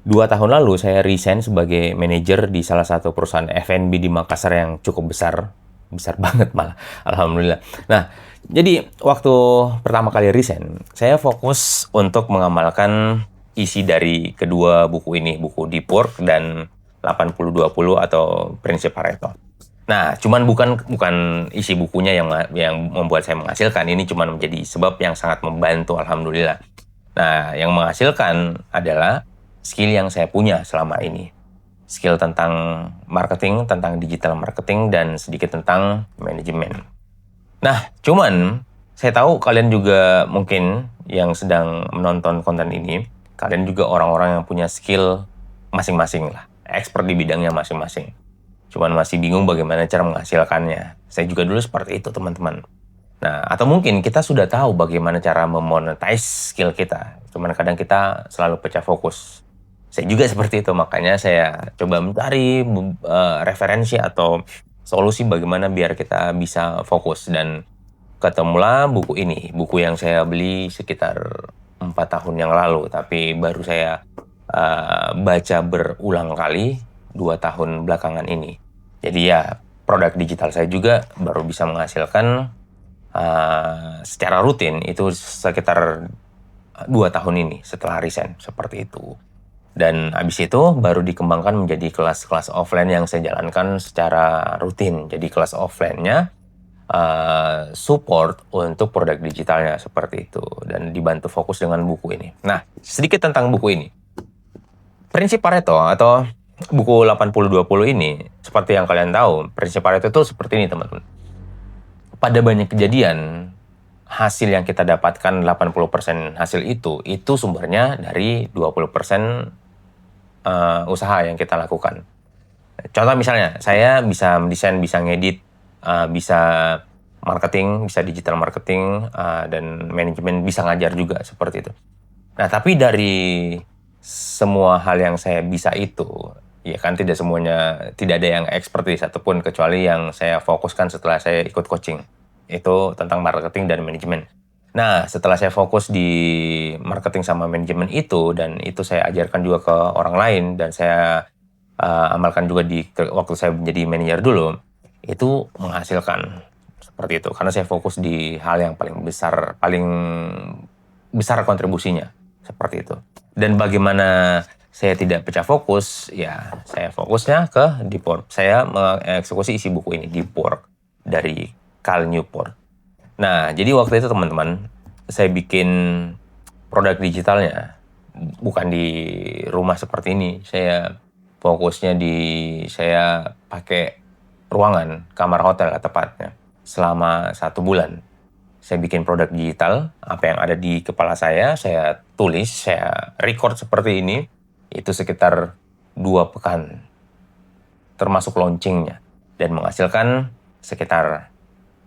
2 tahun lalu saya resign sebagai manajer di salah satu perusahaan F&B di Makassar yang cukup besar. Besar banget malah, alhamdulillah. Nah, jadi waktu pertama kali resign, saya fokus untuk mengamalkan isi dari kedua buku ini, buku Deep Work dan 80-20 atau prinsip Pareto. Nah, cuman bukan isi bukunya yang membuat saya menghasilkan, ini cuman menjadi sebab yang sangat membantu, alhamdulillah. Nah, yang menghasilkan adalah skill yang saya punya selama ini. Skill tentang marketing, tentang digital marketing, dan sedikit tentang manajemen. Nah, cuman saya tahu kalian juga mungkin yang sedang menonton konten ini, kalian juga orang-orang yang punya skill masing-masing lah. Expert di bidangnya masing-masing. Cuman masih bingung bagaimana cara menghasilkannya. Saya juga dulu seperti itu, teman-teman. Nah, atau mungkin kita sudah tahu bagaimana cara memonetize skill kita. Cuman kadang kita selalu pecah fokus. Saya juga seperti itu, makanya saya coba mencari referensi atau solusi bagaimana biar kita bisa fokus. Dan ketemulah buku ini, buku yang saya beli sekitar 4 tahun yang lalu, tapi baru saya baca berulang kali 2 tahun belakangan ini. Jadi ya, produk digital saya juga baru bisa menghasilkan secara rutin itu sekitar 2 tahun ini setelah resign, seperti itu. Dan habis itu baru dikembangkan menjadi kelas-kelas offline yang saya jalankan secara rutin. Jadi kelas offline-nya support untuk produk digitalnya, seperti itu. Dan dibantu fokus dengan buku ini. Nah, sedikit tentang buku ini. Prinsip Pareto atau buku 80-20 ini, seperti yang kalian tahu, prinsip Pareto itu seperti ini, teman-teman. Pada banyak kejadian, hasil yang kita dapatkan 80% hasil itu sumbernya dari 20% usaha yang kita lakukan. Contoh misalnya, saya bisa mendesain, bisa ngedit, bisa marketing, bisa digital marketing, dan manajemen, bisa ngajar juga, seperti itu. Nah, tapi dari semua hal yang saya bisa itu, ya kan tidak semuanya, tidak ada yang expertise ataupun kecuali yang saya fokuskan setelah saya ikut coaching. Itu tentang marketing dan manajemen. Nah, setelah saya fokus di marketing sama manajemen itu, dan itu saya ajarkan juga ke orang lain, dan saya amalkan juga waktu saya menjadi manajer dulu, itu menghasilkan seperti itu. Karena saya fokus di hal yang paling besar kontribusinya, seperti itu. Dan bagaimana saya tidak pecah fokus, ya saya fokusnya ke Deep Work. Saya mengeksekusi isi buku ini, Deep Work, dari Cal Newport. Nah, jadi waktu itu teman-teman, saya bikin produk digitalnya bukan di rumah seperti ini. Saya fokusnya saya pakai ruangan, kamar hotel tepatnya, selama 1 bulan. Saya bikin produk digital, apa yang ada di kepala saya tulis, saya record seperti ini, itu sekitar 2 pekan, termasuk launchingnya, dan menghasilkan sekitar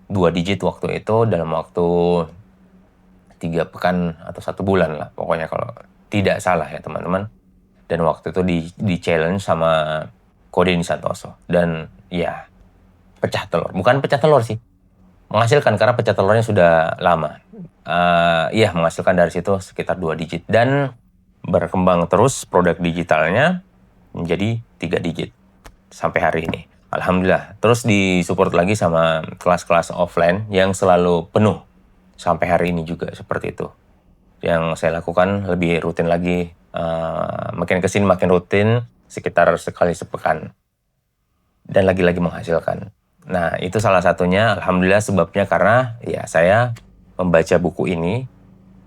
2 digit waktu itu dalam waktu 3 pekan atau 1 bulan lah, pokoknya kalau tidak salah ya teman-teman. Dan waktu itu di challenge sama Kode Santoso, dan ya pecah telur, bukan pecah telur sih, menghasilkan, karena pecah telurnya sudah lama. Iya, menghasilkan dari situ sekitar 2 digit, dan berkembang terus produk digitalnya menjadi 3 digit sampai hari ini. Alhamdulillah. Terus disupport lagi sama kelas-kelas offline yang selalu penuh sampai hari ini juga, seperti itu. Yang saya lakukan lebih rutin lagi, makin kesini makin rutin, sekitar sekali sepekan. Dan lagi-lagi menghasilkan. Nah, itu salah satunya, alhamdulillah, sebabnya karena ya saya membaca buku ini,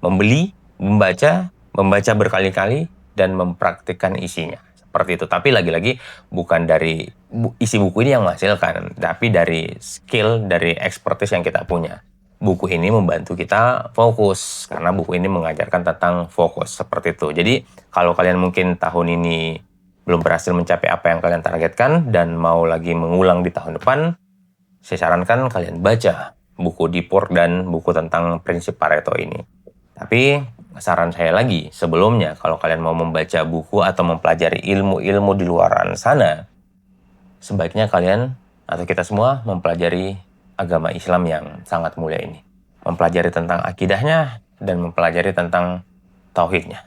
membaca berkali-kali, dan mempraktikkan isinya. Seperti itu. Tapi lagi-lagi bukan dari isi buku ini yang menghasilkan, tapi dari skill, dari expertise yang kita punya. Buku ini membantu kita fokus, karena buku ini mengajarkan tentang fokus, seperti itu. Jadi, kalau kalian mungkin tahun ini belum berhasil mencapai apa yang kalian targetkan, dan mau lagi mengulang di tahun depan, saya sarankan kalian baca buku Deep Work dan buku tentang prinsip Pareto ini. Tapi saran saya lagi sebelumnya, kalau kalian mau membaca buku atau mempelajari ilmu-ilmu di luaran sana, sebaiknya kalian atau kita semua mempelajari agama Islam yang sangat mulia ini. Mempelajari tentang akidahnya dan mempelajari tentang tauhidnya.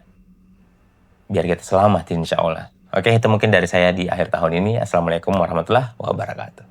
biar kita selamat insya Allah. Oke, itu mungkin dari saya di akhir tahun ini. Assalamualaikum warahmatullahi wabarakatuh.